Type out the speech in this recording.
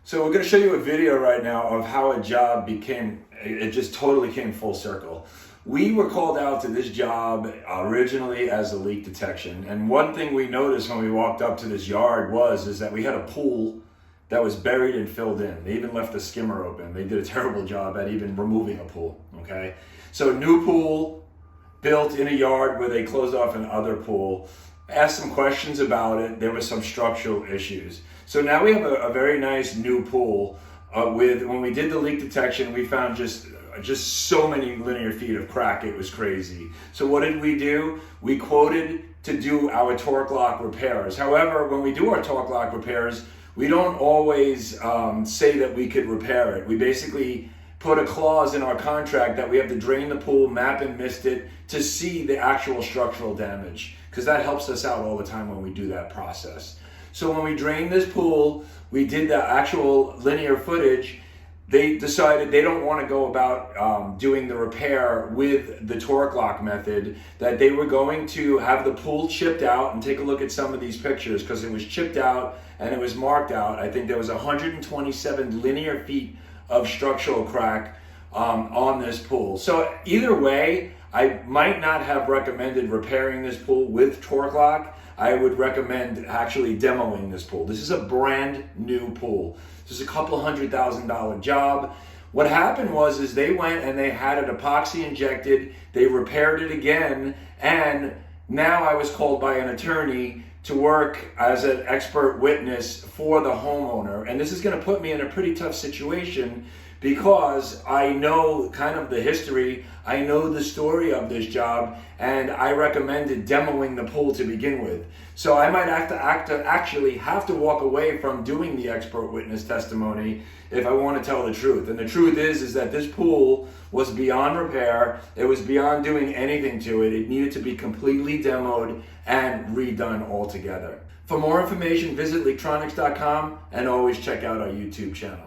So we're going to show you a video right now of how a job became, it just totally came full circle. We were called out to this job originally as a leak detection. And one thing we noticed when we walked up to this yard is that we had a pool that was buried and filled in. They even left the skimmer open. They did a terrible job at even removing a pool, okay? So new pool built in a yard where they closed off an other pool. Asked some questions about it. There were some structural issues. So now we have a very nice new pool when we did the leak detection, we found just so many linear feet of crack, it was crazy. So what did we do? We quoted to do our torque lock repairs. However, when we do our torque lock repairs, we don't always say that we could repair it. We basically put a clause in our contract that we have to drain the pool, map and mist it to see the actual structural damage, because that helps us out all the time when we do that process. So when we drained this pool, we did the actual linear footage. They decided they don't want to go about doing the repair with the torque lock method, that they were going to have the pool chipped out, and take a look at some of these pictures because it was chipped out and it was marked out. I think there was 127 linear feet of structural crack on this pool. So either way, I might not have recommended repairing this pool with torque lock. I would recommend actually demoing this pool. This is a brand new pool. This is a couple $100,000 job. What happened is they went and they had it epoxy injected, they repaired it again, and now I was called by an attorney to work as an expert witness for the homeowner. And this is gonna put me in a pretty tough situation because I know kind of the history, I know the story of this job, and I recommended demoing the pool to begin with. So I might actually have to walk away from doing the expert witness testimony if I want to tell the truth. And the truth is that this pool was beyond repair. It was beyond doing anything to it. It needed to be completely demoed and redone altogether. For more information, visit Leaktronics.com and always check out our YouTube channel.